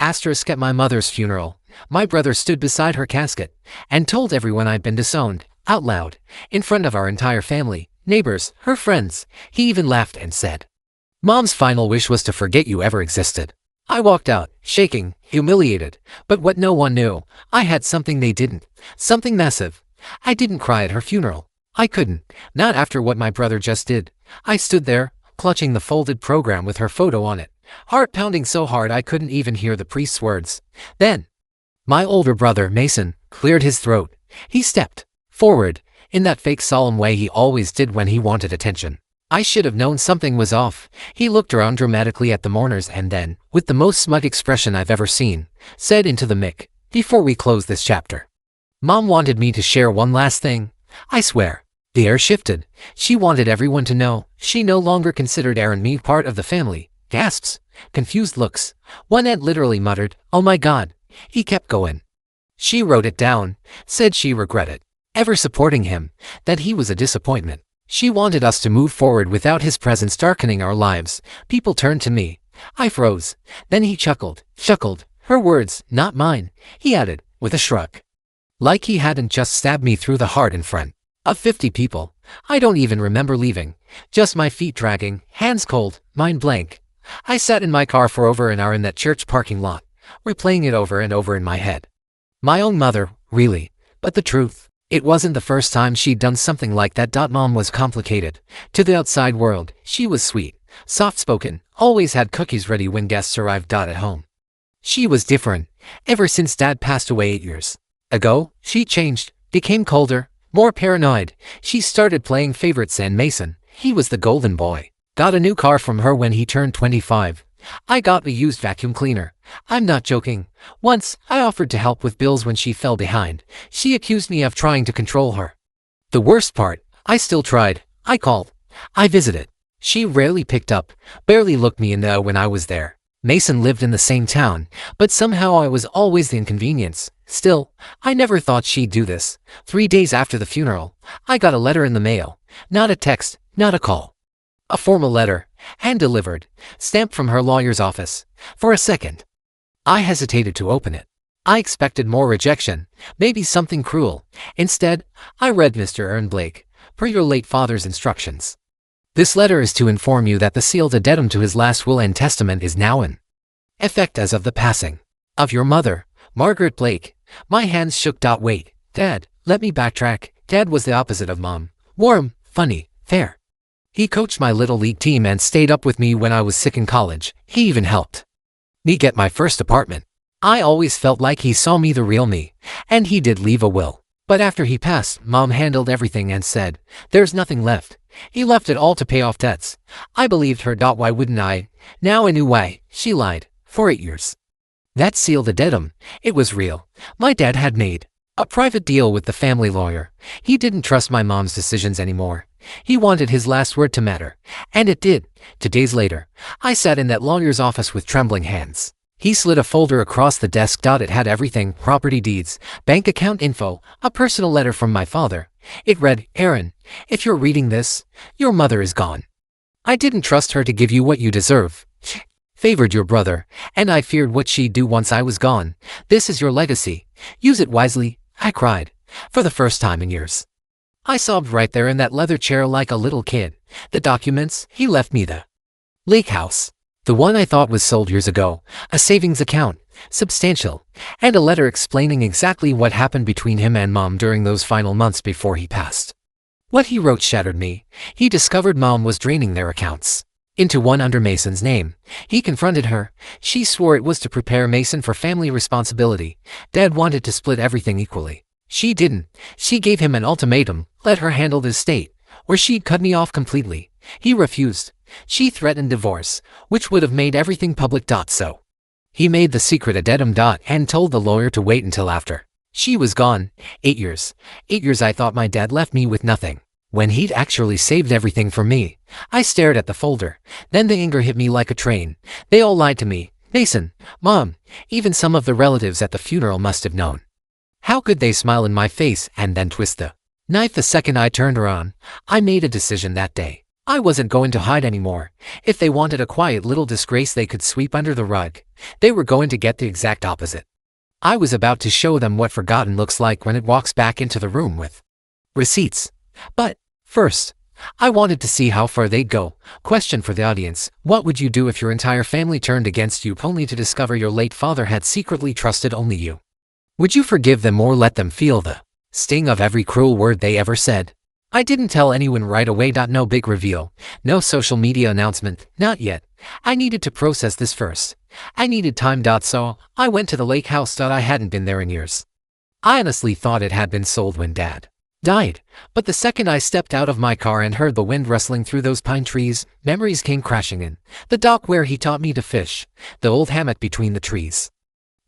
Asterisk at my mother's funeral, my brother stood beside her casket and told everyone I'd been disowned, out loud, in front of our entire family, neighbors, her friends. He even laughed and said, "Mom's final wish was to forget you ever existed." I walked out, shaking, humiliated, but what no one knew, I had something they didn't, something massive. I didn't cry at her funeral. I couldn't, not after what my brother just did. I stood there, clutching the folded program with her photo on it, heart pounding so hard I couldn't even hear the priest's words. Then, my older brother, Mason, cleared his throat. He stepped forward, in that fake solemn way he always did when he wanted attention. I should have known something was off. He looked around dramatically at the mourners and then, with the most smug expression I've ever seen, said into the mic, "Before we close this chapter, Mom wanted me to share one last thing. I swear." The air shifted. She wanted everyone to know she no longer considered Aaron me part of the family. Gasps, confused looks. One had literally muttered, "Oh my God." He kept going. She wrote it down, said she regretted ever supporting him, that he was a disappointment. She wanted us to move forward without his presence darkening our lives. People turned to me. I froze. Then he chuckled. Her words, not mine, he added, with a shrug. Like he hadn't just stabbed me through the heart in front of 50 people. I don't even remember leaving. Just my feet dragging, hands cold, mind blank. I sat in my car for over an hour in that church parking lot, replaying it over and over in my head. My own mother, really. But the truth, it wasn't the first time she'd done something like that. Mom was complicated. To the outside world, she was sweet, soft-spoken, always had cookies ready when guests arrived. At home, she was different. Ever since Dad passed away 8 years ago, she changed, became colder, more paranoid. She started playing favorites and Mason, he was the golden boy, got a new car from her when he turned 25. I got a used vacuum cleaner. I'm not joking. Once, I offered to help with bills when she fell behind. She accused me of trying to control her. The worst part, I still tried. I called. I visited. She rarely picked up, barely looked me in the eye when I was there. Mason lived in the same town, but somehow I was always the inconvenience. Still, I never thought she'd do this. 3 days after the funeral, I got a letter in the mail. Not a text, not a call. A formal letter, hand-delivered, stamped from her lawyer's office. For a second, I hesitated to open it. I expected more rejection, maybe something cruel. Instead, I read, "Mr. Aaron Blake, per your late father's instructions. This letter is to inform you that the sealed addendum to his last will and testament is now in effect as of the passing of your mother, Margaret Blake." My hands shook. Wait, Dad, let me backtrack. Dad was the opposite of Mom. Warm, funny, fair. He coached my little league team and stayed up with me when I was sick in college. He even helped me get my first apartment. I always felt like he saw me, the real me, and he did leave a will. But after he passed, Mom handled everything and said, "There's nothing left." He left it all to pay off debts. I believed her. Why wouldn't I? Now I knew why. She lied. For 8 years. That sealed addendum, it was real. My dad had made a private deal with the family lawyer. He didn't trust my mom's decisions anymore. He wanted his last word to matter, and it did. 2 days later, I sat in that lawyer's office with trembling hands. He slid a folder across the desk. It had everything: property deeds, bank account info, a personal letter from my father. It read, "Aaron, if you're reading this, your mother is gone. I didn't trust her to give you what you deserve. She favored your brother, and I feared what she'd do once I was gone. This is your legacy. Use it wisely." I cried, for the first time in years. I sobbed right there in that leather chair like a little kid. The documents, he left me: the lake house, the one I thought was sold years ago, a savings account, substantial, and a letter explaining exactly what happened between him and Mom during those final months before he passed. What he wrote shattered me. He discovered Mom was draining their accounts into one under Mason's name. He confronted her. She swore it was to prepare Mason for family responsibility. Dad wanted to split everything equally. She didn't. She gave him an ultimatum: let her handle the estate, or she'd cut me off completely. He refused. She threatened divorce, which would have made everything public. So he made the secret addendum. And told the lawyer to wait until after she was gone. 8 years. 8 years I thought my dad left me with nothing, when he'd actually saved everything for me. I stared at the folder. Then the anger hit me like a train. They all lied to me. Mason, Mom, even some of the relatives at the funeral must have known. How could they smile in my face and then twist the knife the second I turned around? I made a decision that day. I wasn't going to hide anymore. If they wanted a quiet little disgrace they could sweep under the rug, they were going to get the exact opposite. I was about to show them what forgotten looks like when it walks back into the room with receipts. But first, I wanted to see how far they'd go. Question for the audience: what would you do if your entire family turned against you only to discover your late father had secretly trusted only you? Would you forgive them or let them feel the sting of every cruel word they ever said? I didn't tell anyone right away. No big reveal, no social media announcement, not yet. I needed to process this first. I needed time. So I went to the lake house. I hadn't been there in years. I honestly thought it had been sold when Dad died, but the second I stepped out of my car and heard the wind rustling through those pine trees, memories came crashing in. The dock where he taught me to fish, the old hammock between the trees,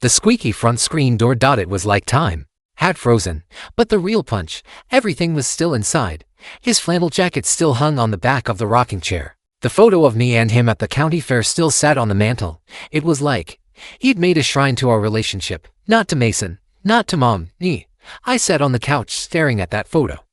the squeaky front screen door. It was like time had frozen, but the real punch, everything was still inside. His flannel jacket still hung on the back of the rocking chair. The photo of me and him at the county fair still sat on the mantel. It was like he'd made a shrine to our relationship, not to Mason, not to Mom, me. I sat on the couch staring at that photo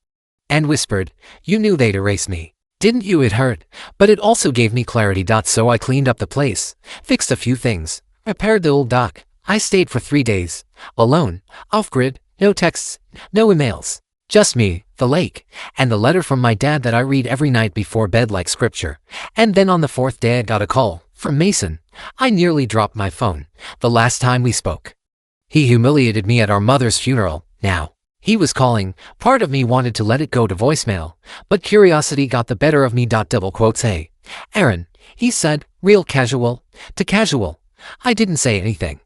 and whispered, "You knew they'd erase me, didn't you?" It hurt, but it also gave me clarity. So I cleaned up the place, fixed a few things, repaired the old dock. I stayed for 3 days, alone, off-grid, no texts, no emails, just me, the lake, and the letter from my dad that I read every night before bed like scripture. And then on the 4th day I got a call from Mason. I nearly dropped my phone the last time we spoke. He humiliated me at our mother's funeral. Now he was calling. Part of me wanted to let it go to voicemail, but curiosity got the better of me. Double quotes. "Hey, Aaron," he said, real casual to casual. I didn't say anything.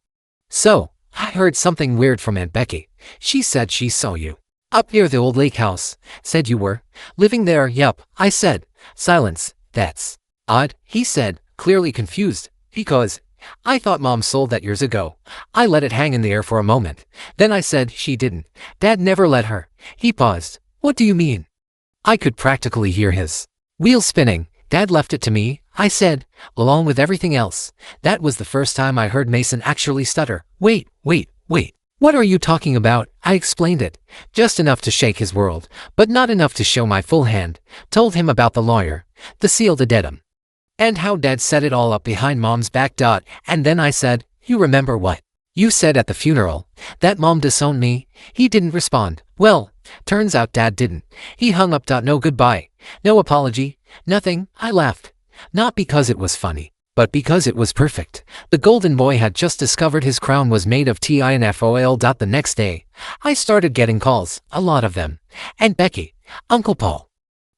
"So, I heard something weird from Aunt Becky. She said she saw you up near the old lake house. Said you were living there." "Yup," I said. Silence. "That's odd," he said, clearly confused. "Because I thought Mom sold that years ago." I let it hang in the air for a moment. Then I said, "She didn't. Dad never let her." He paused. "What do you mean?" I could practically hear his wheels spinning. "Dad left it to me," I said, "along with everything else." That was the first time I heard Mason actually stutter. Wait. What are you talking about?" I explained it, just enough to shake his world, but not enough to show my full hand. Told him about the lawyer, the seal to dead and how Dad set it all up behind Mom's back. And then I said, "You remember what you said at the funeral, that Mom disowned me?" He didn't respond. Well, turns out Dad didn't. He hung up. No goodbye, no apology, nothing. I laughed. Not because it was funny, but because it was perfect. The golden boy had just discovered his crown was made of tinfoil. The next day, I started getting calls, a lot of them. Aunt Becky, Uncle Paul,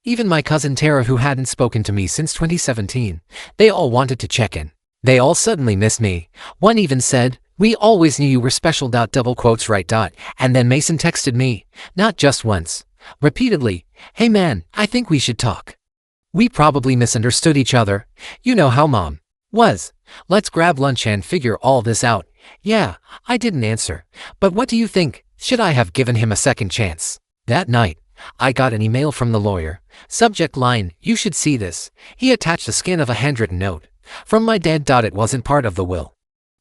even my cousin Tara, who hadn't spoken to me since 2017. They all wanted to check in. They all suddenly missed me. One even said, "We always knew you were special." Double quotes. Right. And then Mason texted me, not just once, repeatedly, "Hey man, I think we should talk. We probably misunderstood each other. You know how Mom was. Let's grab lunch and figure all this out." Yeah, I didn't answer. But what do you think? Should I have given him a second chance? That night, I got an email from the lawyer. Subject line, "You should see this." He attached a scan of a handwritten note from my dad. It wasn't part of the will,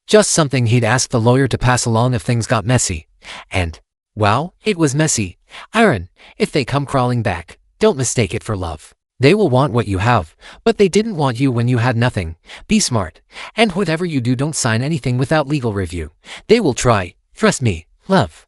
just something he'd asked the lawyer to pass along if things got messy. And, wow, it was messy. "Aaron, if they come crawling back, don't mistake it for love. They will want what you have, but they didn't want you when you had nothing. Be smart, and whatever you do, don't sign anything without legal review. They will try. Trust me. Love."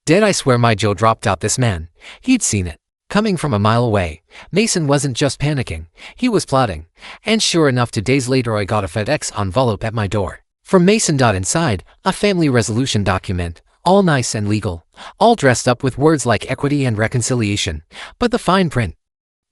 Did I swear my jaw dropped out. This man, he'd seen it coming from a mile away. Mason wasn't just panicking, he was plotting. And sure enough, 2 days later I got a FedEx envelope at my door from Mason. Inside, a family resolution document, all nice and legal, all dressed up with words like equity and reconciliation. But the fine print,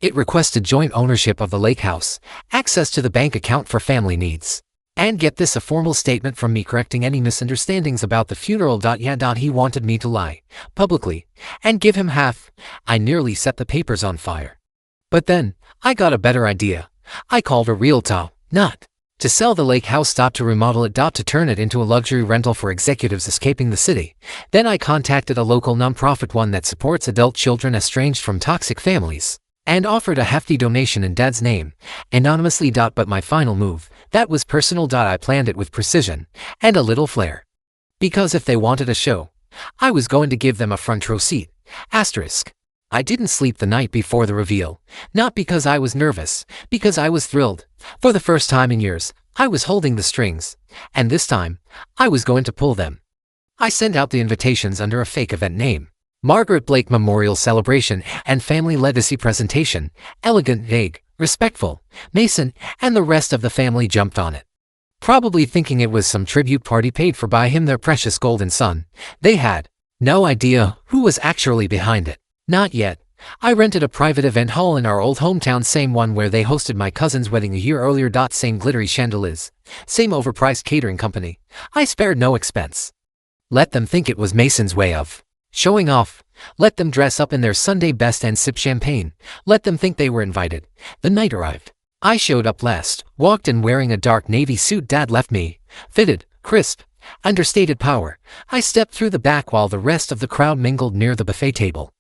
it requested joint ownership of the lake house, access to the bank account for family needs, and get this, a formal statement from me correcting any misunderstandings about the funeral. Yeah, he wanted me to lie publicly and give him half. I nearly set the papers on fire. But then, I got a better idea. I called a realtor, not to sell the lake house, to remodel it, to turn it into a luxury rental for executives escaping the city. Then I contacted a local nonprofit, one that supports adult children estranged from toxic families, and offered a hefty donation in Dad's name, anonymously. But my final move, that was personal. I planned it with precision and a little flair. Because if they wanted a show, I was going to give them a front row seat. Asterisk. I didn't sleep the night before the reveal, not because I was nervous, because I was thrilled. For the first time in years, I was holding the strings, and this time, I was going to pull them. I sent out the invitations under a fake event name. Margaret Blake Memorial Celebration and Family Legacy Presentation, elegant, vague, respectful. Mason and the rest of the family jumped on it, probably thinking it was some tribute party paid for by him, their precious golden son. They had no idea who was actually behind it. Not yet. I rented a private event hall in our old hometown, same one where they hosted my cousin's wedding a year earlier. Same glittery chandeliers, same overpriced catering company. I spared no expense. Let them think it was Mason's way of showing off. Let them dress up in their Sunday best and sip champagne. Let them think they were invited. The night arrived. I showed up last, walked in wearing a dark navy suit Dad left me, fitted, crisp, understated power. I stepped through the back while the rest of the crowd mingled near the buffet table.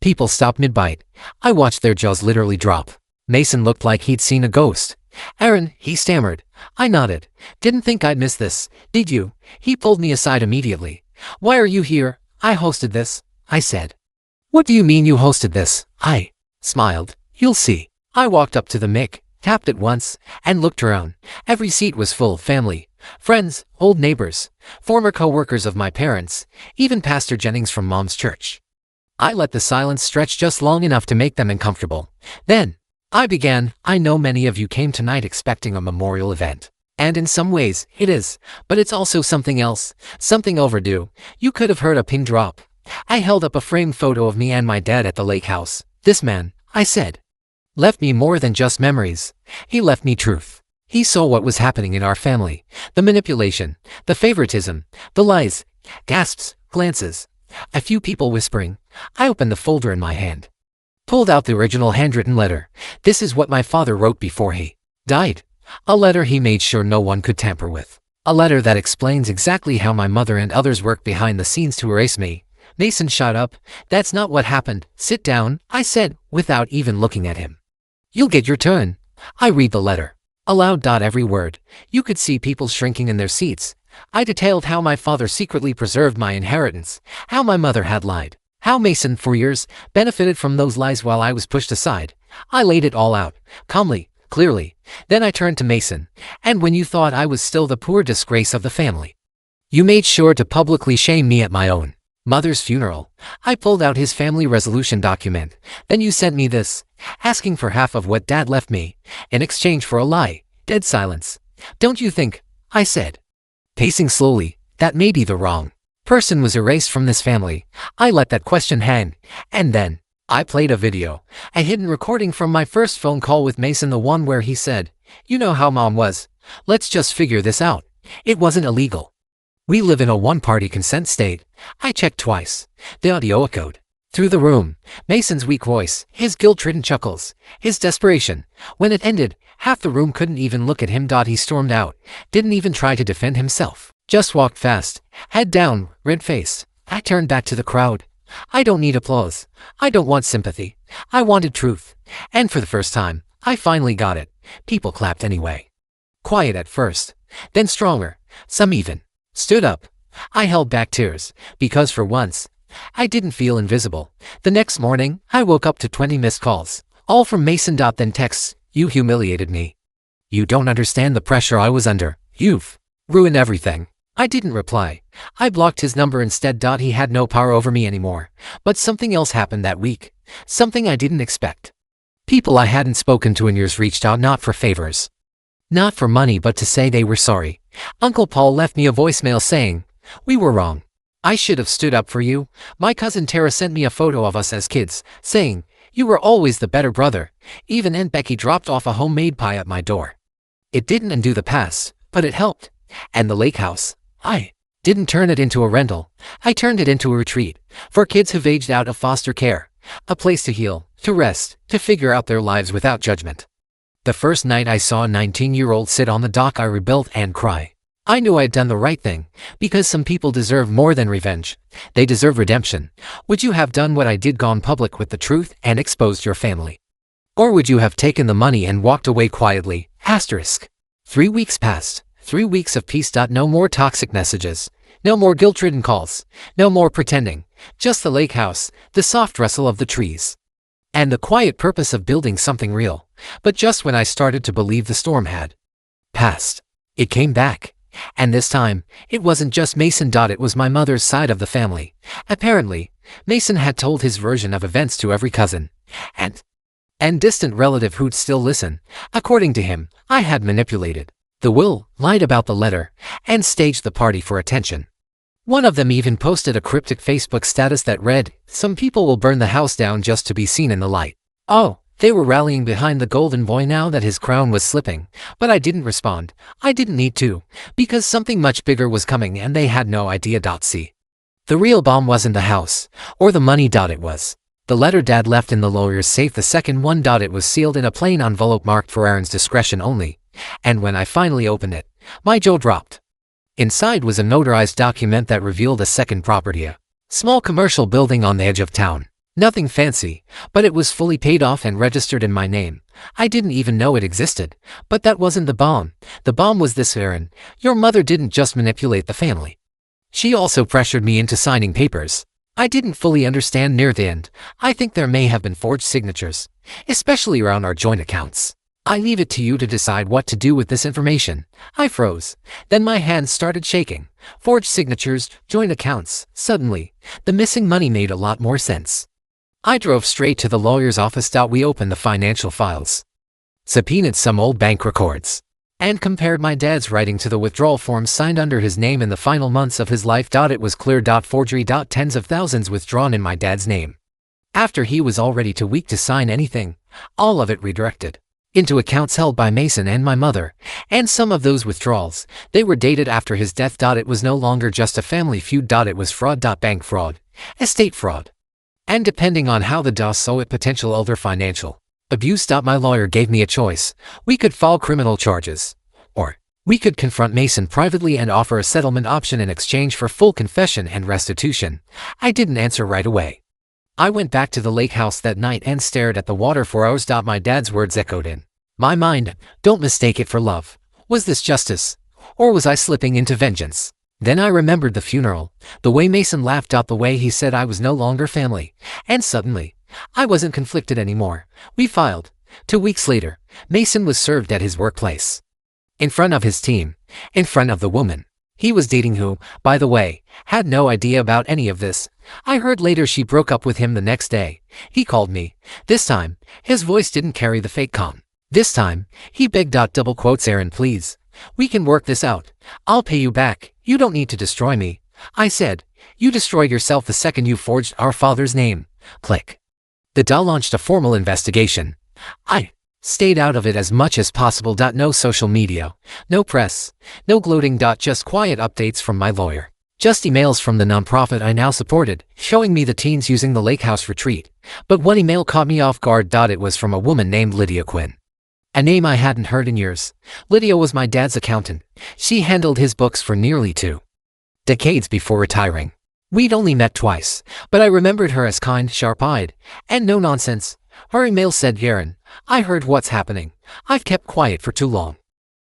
People stopped mid-bite. I watched their jaws literally drop. Mason looked like he'd seen a ghost. "Aaron," he stammered. I nodded. "Didn't think I'd miss this, did you?" He pulled me aside immediately. "Why are you here?" "I hosted this," I said. "What do you mean you hosted this?" I smiled. "You'll see." I walked up to the mic, tapped it once, and looked around. Every seat was full. Family, friends, old neighbors, former co-workers of my parents, even Pastor Jennings from Mom's church. I let the silence stretch just long enough to make them uncomfortable. Then, I began. "I know many of you came tonight expecting a memorial event. And in some ways, it is, but it's also something else, something overdue. You could have heard a pin drop." I held up a framed photo of me and my dad at the lake house. "This man," I said, "left me more than just memories. He left me truth." He saw what was happening in our family. The manipulation, the favoritism, the lies, gasps, glances. A few people whispering. I opened the folder in my hand, pulled out the original handwritten letter. This is what my father wrote before he died. A letter he made sure no one could tamper with. A letter that explains exactly how my mother and others worked behind the scenes to erase me. Mason shot up. "That's not what happened. Sit down," I said, without even looking at him. "You'll get your turn." I read the letter aloud. Every word. You could see people shrinking in their seats. I detailed how my father secretly preserved my inheritance, how my mother had lied, how Mason, for years, benefited from those lies while I was pushed aside. I laid it all out, calmly, clearly. Then I turned to Mason. "And when you thought I was still the poor disgrace of the family, you made sure to publicly shame me at my own mother's funeral." I pulled out his family resolution document. "Then you sent me this, asking for half of what Dad left me, in exchange for a lie." Dead silence. "Don't you think," I said, pacing slowly, "that maybe the wrong person was erased from this family?" I let that question hang, and then I played a video, a hidden recording from my first phone call with Mason, the one where he said, "You know how Mom was. Let's just figure this out." It wasn't illegal. We live in a one-party consent state. I checked twice. The audio echoed through the room. Mason's weak voice, his guilt-ridden chuckles, his desperation. When it ended, half the room couldn't even look at him. He stormed out, didn't even try to defend himself, just walked fast, head down, red-faced. I turned back to the crowd. I don't need applause. I don't want sympathy. I wanted truth. And for the first time, I finally got it. People clapped anyway. Quiet at first, then stronger. Some even stood up. I held back tears, because for once, I didn't feel invisible. The next morning, I woke up to 20 missed calls, all from Mason. Then texts. "You humiliated me. You don't understand the pressure I was under. You've ruined everything." I didn't reply. I blocked his number instead. He had no power over me anymore. But something else happened that week. Something I didn't expect. People I hadn't spoken to in years reached out, not for favors, not for money, but to say they were sorry. Uncle Paul left me a voicemail saying, "We were wrong. I should have stood up for you." My cousin Tara sent me a photo of us as kids, saying, "You were always the better brother." Even Aunt Becky dropped off a homemade pie at my door. It didn't undo the past, but it helped. And the lake house, I didn't turn it into a rental. I turned it into a retreat for kids who've aged out of foster care, a place to heal, to rest, to figure out their lives without judgment. The first night I saw a 19-year-old sit on the dock, I rebuilt and cry. I knew I'd done the right thing, because some people deserve more than revenge. They deserve redemption. Would you have done what I did, gone public with the truth and exposed your family? Or would you have taken the money and walked away quietly? *. 3 weeks passed. 3 weeks of peace. No more toxic messages, No more guilt-ridden calls. No more pretending. Just the lake house, the soft rustle of the trees, and the quiet purpose of building something real. But just when I started to believe the storm had passed, it came back. And this time, it wasn't just Mason. It was my mother's side of the family. Apparently, Mason had told his version of events to every cousin and distant relative who'd still listen. According to him, I had manipulated the will, lied about the letter, and staged the party for attention. One of them even posted a cryptic Facebook status that read, "Some people will burn the house down just to be seen in the light." Oh, they were rallying behind the golden boy now that his crown was slipping. But I didn't respond. I didn't need to, because something much bigger was coming and they had no idea. See, the real bomb wasn't the house or the money. It was the letter Dad left in the lawyer's safe, the second one. It was sealed in a plain envelope marked for Aaron's discretion only. And when I finally opened it, my jaw dropped. Inside was a notarized document that revealed a second property, a small commercial building on the edge of town. Nothing fancy, but it was fully paid off and registered in my name. I didn't even know it existed. But that wasn't the bomb. The bomb was this, Aaron. Your mother didn't just manipulate the family. She also pressured me into signing papers I didn't fully understand near the end. I think there may have been forged signatures, especially around our joint accounts. I leave it to you to decide what to do with this information. I froze. Then my hands started shaking. Forged signatures, joint accounts. Suddenly, the missing money made a lot more sense. I drove straight to the lawyer's office. We opened the financial files, subpoenaed some old bank records, and compared my dad's writing to the withdrawal forms signed under his name in the final months of his life. It was clear. Forgery. Tens of thousands withdrawn in my dad's name, after he was already too weak to sign anything. All of it redirected into accounts held by Mason and my mother, and some of those withdrawals, they were dated after his death. It was no longer just a family feud. It was fraud. Bank fraud, estate fraud, and depending on how the DOS saw it, potential other financial abuse. My lawyer gave me a choice. We could file criminal charges, or we could confront Mason privately and offer a settlement option in exchange for full confession and restitution. I didn't answer right away. I went back to the lake house that night and stared at the water for hours. My dad's words echoed in my mind. Don't mistake it for love. Was this justice, or was I slipping into vengeance? Then I remembered the funeral, the way Mason laughed, the way he said I was no longer family, and suddenly, I wasn't conflicted anymore. We filed. 2 weeks later, Mason was served at his workplace, in front of his team, in front of the woman he was dating, who, by the way, had no idea about any of this. I heard later she broke up with him the next day. He called me. This time, his voice didn't carry the fake calm. This time, he begged. Aaron, please. We can work this out. I'll pay you back. You don't need to destroy me. I said, you destroyed yourself the second you forged our father's name. Click. The DA launched a formal investigation. I stayed out of it as much as possible. No social media, no press, no gloating. Just quiet updates from my lawyer. Just emails from the nonprofit I now supported, showing me the teens using the lake house retreat. But one email caught me off guard. It was from a woman named Lydia Quinn, a name I hadn't heard in years. Lydia was my dad's accountant. She handled his books for nearly 2 decades before retiring. We'd only met twice, but I remembered her as kind, sharp-eyed, and no nonsense. Her email said, Aaron, I heard what's happening. I've kept quiet for too long,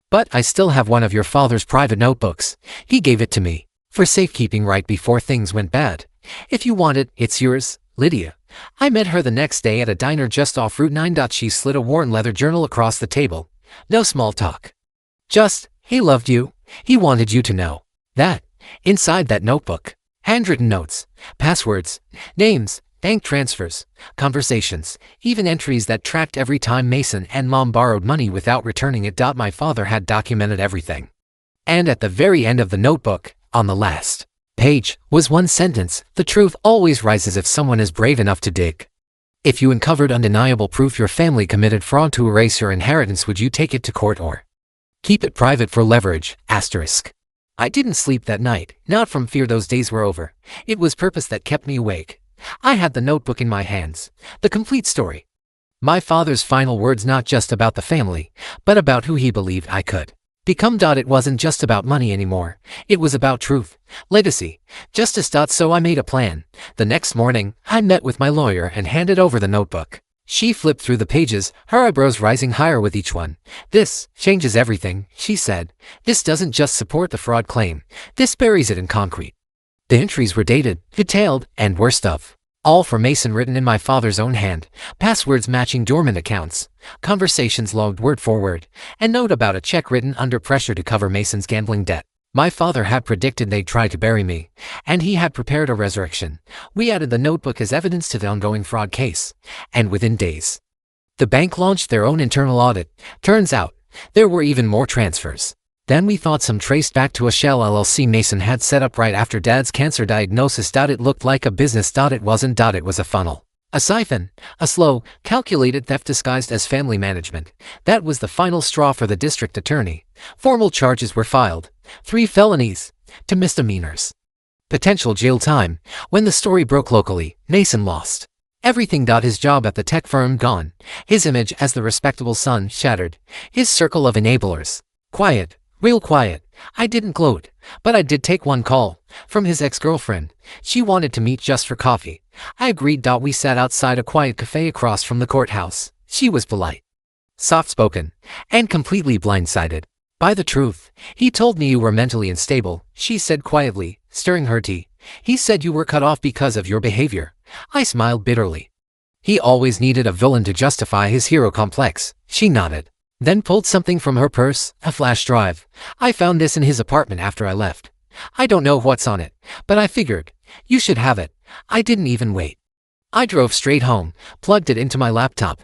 but I still have one of your father's private notebooks. He gave it to me for safekeeping right before things went bad. If you want it, it's yours, Lydia. I met her the next day at a diner just off Route 9. She slid a worn leather journal across the table. No small talk. Just, he loved you. He wanted you to know that. Inside that notebook, handwritten notes, passwords, names, bank transfers, conversations, even entries that tracked every time Mason and Mom borrowed money without returning it. My father had documented everything. And at the very end of the notebook, on the last page, was one sentence: the truth always rises if someone is brave enough to dig. If you uncovered undeniable proof your family committed fraud to erase your inheritance, would you take it to court or keep it private for leverage? Asterisk. I didn't sleep that night, not from fear those days were over. It was purpose that kept me awake. I had the notebook in my hands, the complete story. My father's final words, not just about the family, but about who he believed I could become. It wasn't just about money anymore. It was about truth, legacy, justice. So I made a plan. The next morning, I met with my lawyer and handed over the notebook. She flipped through the pages, her eyebrows rising higher with each one. "This changes everything," she said. "This doesn't just support the fraud claim. This buries it in concrete." The entries were dated, detailed, and worst of all for Mason written in my father's own hand, passwords matching dormant accounts, conversations logged word for word, and note about a check written under pressure to cover Mason's gambling debt. My father had predicted they'd try to bury me, and he had prepared a resurrection. We added the notebook as evidence to the ongoing fraud case, and within days, the bank launched their own internal audit. Turns out, there were even more transfers than we thought, some traced back to a shell LLC Mason had set up right after Dad's cancer diagnosis. It looked like a business. It wasn't. It was a funnel. A siphon, a slow, calculated theft disguised as family management. That was the final straw for the district attorney. Formal charges were filed, 3 felonies, 2 misdemeanors. Potential jail time. When the story broke locally, Mason lost everything. His job at the tech firm gone, his image as the respectable son shattered, his circle of enablers quiet, real quiet. I didn't gloat, but I did take one call from his ex-girlfriend. She wanted to meet just for coffee. I agreed. We sat outside a quiet cafe across from the courthouse. She was polite, soft-spoken, and completely blindsided by the truth. "He told me you were mentally unstable," she said quietly, stirring her tea. "He said you were cut off because of your behavior." I smiled bitterly. "He always needed a villain to justify his hero complex." She nodded, then pulled something from her purse, a flash drive. "I found this in his apartment after I left. I don't know what's on it, but I figured you should have it." I didn't even wait. I drove straight home, plugged it into my laptop,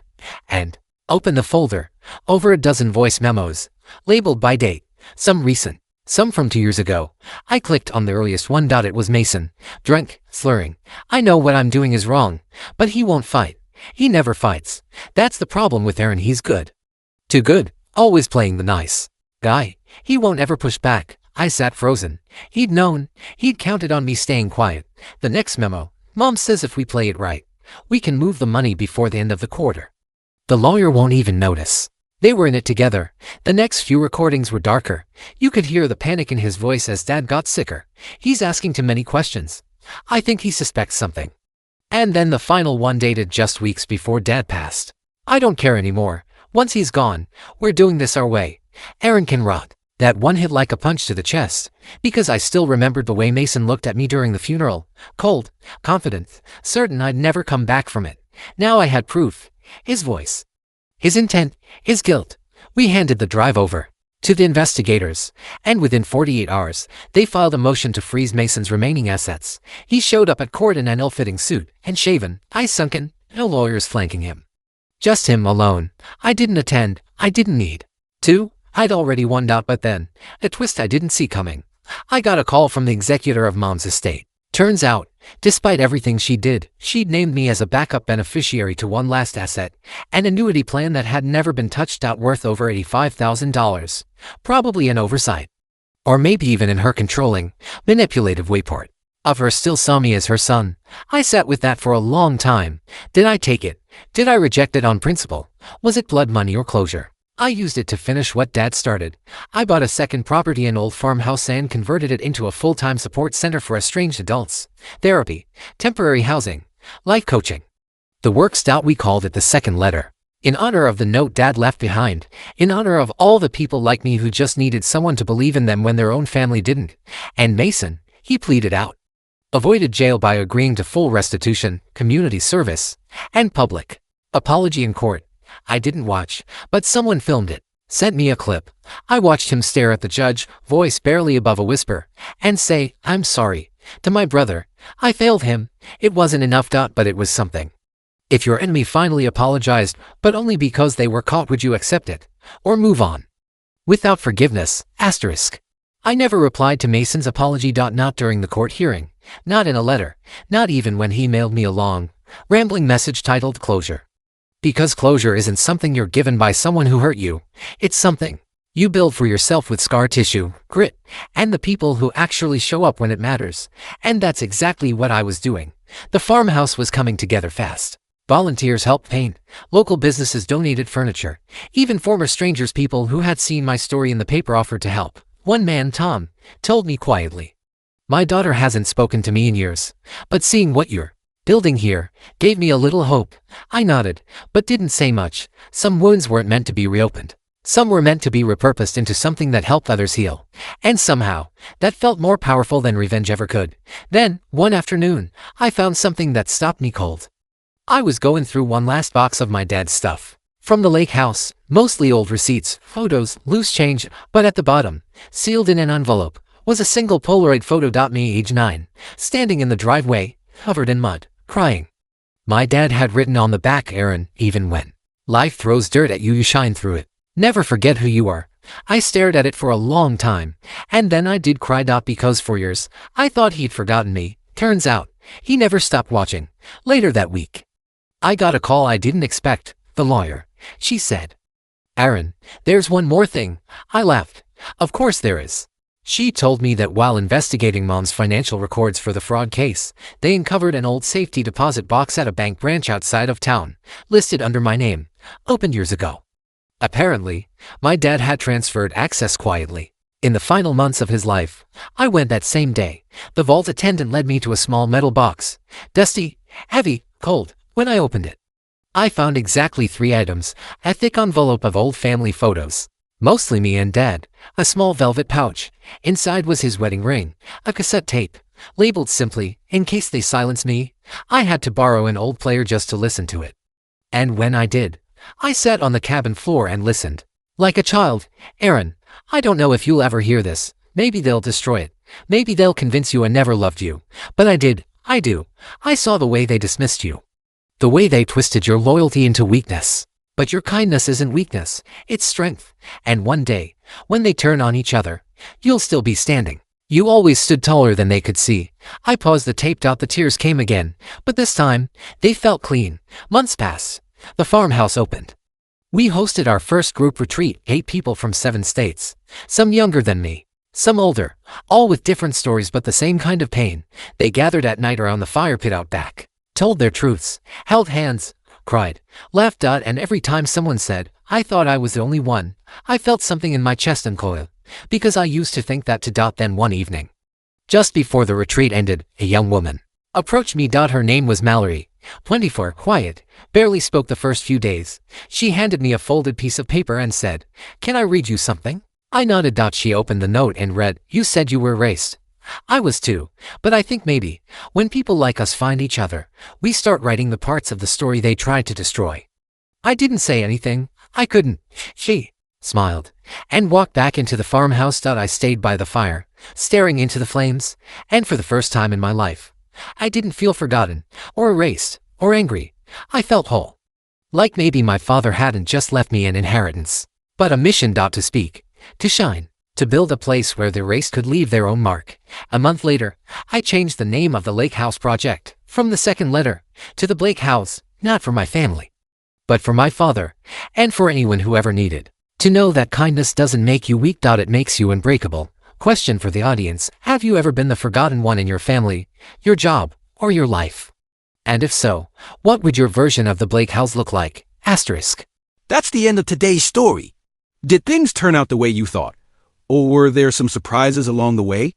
and opened the folder. Over a dozen voice memos, labeled by date, some recent, some from 2 years ago. I clicked on the earliest one. It was Mason, drunk, slurring. "I know what I'm doing is wrong, but he won't fight. He never fights. That's the problem with Aaron. He's good. Too good, always playing the nice guy. He won't ever push back." I sat frozen. He'd known. He'd counted on me staying quiet. The next memo. "Mom says if we play it right, we can move the money before the end of the quarter. The lawyer won't even notice." They were in it together. The next few recordings were darker. You could hear the panic in his voice as Dad got sicker. "He's asking too many questions. I think he suspects something." And then the final one, dated just weeks before Dad passed. "I don't care anymore. Once he's gone, we're doing this our way. Aaron can rot." That one hit like a punch to the chest, because I still remembered the way Mason looked at me during the funeral. Cold, confident, certain I'd never come back from it. Now I had proof. His voice, his intent, his guilt. We handed the drive over to the investigators, and within 48 hours, they filed a motion to freeze Mason's remaining assets. He showed up at court in an ill-fitting suit, and shaven, eyes sunken, no lawyers flanking him. Just him alone. I didn't attend. I didn't need to. I'd already won out, but then, a twist I didn't see coming. I got a call from the executor of Mom's estate. Turns out, despite everything she did, she'd named me as a backup beneficiary to one last asset, an annuity plan that had never been touched, worth over $85,000. Probably an oversight. Or maybe even in her controlling, manipulative way part of her still saw me as her son. I sat with that for a long time. Did I take it? Did I reject it on principle? Was it blood money or closure? I used it to finish what Dad started. I bought a second property, an old farmhouse, and converted it into a full-time support center for estranged adults. Therapy, temporary housing, life coaching. The works. We called it the second letter, in honor of the note Dad left behind, in honor of all the people like me who just needed someone to believe in them when their own family didn't. And Mason, he pleaded out, avoided jail by agreeing to full restitution, community service, and public apology in court. I didn't watch, but someone filmed it, sent me a clip. I watched him stare at the judge, voice barely above a whisper, and say, "I'm sorry," to my brother. I failed him. It wasn't enough. But it was something. If your enemy finally apologized, but only because they were caught, would you accept it? Or move on? Without forgiveness, asterisk. I never replied to Mason's apology. Not during the court hearing. Not in a letter. Not even when he mailed me a long, rambling message titled Closure. Because closure isn't something you're given by someone who hurt you. It's something you build for yourself with scar tissue, grit, and the people who actually show up when it matters. And that's exactly what I was doing. The farmhouse was coming together fast. Volunteers helped paint. Local businesses donated furniture. Even former strangers, people who had seen my story in the paper, offered to help. One man, Tom, told me quietly, "My daughter hasn't spoken to me in years, but seeing what you're Building here gave me a little hope. I nodded, but didn't say much. Some wounds weren't meant to be reopened. Some were meant to be repurposed into something that helped others heal. And somehow, that felt more powerful than revenge ever could. Then, one afternoon, I found something that stopped me cold. I was going through one last box of my dad's stuff. From the lake house, mostly old receipts, photos, loose change, but at the bottom, sealed in an envelope, was a single Polaroid photo. Me, age 9, standing in the driveway, covered in mud, crying. My dad had written on the back, Aaron, even when life throws dirt at you, you shine through it. Never forget who you are. I stared at it for a long time, and then I did cry. Because for years, I thought he'd forgotten me. Turns out, he never stopped watching. Later that week, I got a call I didn't expect. The lawyer. She said, Aaron, there's one more thing. I laughed. Of course there is. She told me that while investigating Mom's financial records for the fraud case, they uncovered an old safety deposit box at a bank branch outside of town, listed under my name, opened years ago. Apparently, my dad had transferred access quietly. In the final months of his life, I went that same day. The vault attendant led me to a small metal box, dusty, heavy, cold. When I opened it, I found exactly 3 items: a thick envelope of old family photos, mostly me and Dad, a small velvet pouch. Inside was his wedding ring, a cassette tape, labeled simply, in case they silence me. I had to borrow an old player just to listen to it. And when I did, I sat on the cabin floor and listened. Like a child. Aaron, I don't know if you'll ever hear this. Maybe they'll destroy it. Maybe they'll convince you I never loved you. But I did. I do. I saw the way they dismissed you. The way they twisted your loyalty into weakness. But your kindness isn't weakness. It's strength. And one day, when they turn on each other, you'll still be standing. You always stood taller than they could see. I paused the tape. The tears came again. But this time, they felt clean. Months passed. The farmhouse opened. We hosted our first group retreat, 8 people from 7 states. Some younger than me, some older, all with different stories but the same kind of pain. They gathered at night around the fire pit out back, told their truths, held hands, cried, laughed. And every time someone said, I thought I was the only one, I felt something in my chest uncoil. Because I used to think that too. Then one evening, just before the retreat ended, a young woman approached me. Her name was Mallory. 24, quiet, barely spoke the first few days. She handed me a folded piece of paper and said, Can I read you something? I nodded. She opened the note and read, You said you were erased. I was too, but I think maybe, when people like us find each other, we start writing the parts of the story they tried to destroy. I didn't say anything. I couldn't. She smiled and walked back into the farmhouse. I stayed by the fire, staring into the flames, and for the first time in my life, I didn't feel forgotten, or erased, or angry. I felt whole. Like maybe my father hadn't just left me an inheritance, but a mission. To speak, to shine, to build a place where the erased could leave their own mark. A month later, I changed the name of the Lake House Project, from the second letter, to the Blake House, not for my family, but for my father, and for anyone who ever needed to know that kindness doesn't make you weak. It makes you unbreakable. Question for the audience: have you ever been the forgotten one in your family, your job, or your life? And if so, what would your version of the Blake House look like? Asterisk. That's the end of today's story. Did things turn out the way you thought? Or were there some surprises along the way?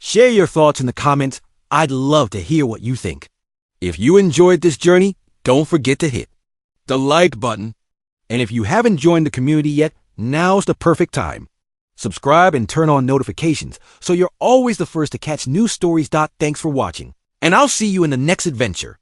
Share your thoughts in the comments. I'd love to hear what you think. If you enjoyed this journey, don't forget to hit the like button. And if you haven't joined the community yet, now's the perfect time. Subscribe and turn on notifications so you're always the first to catch new stories. Thanks for watching, and I'll see you in the next adventure.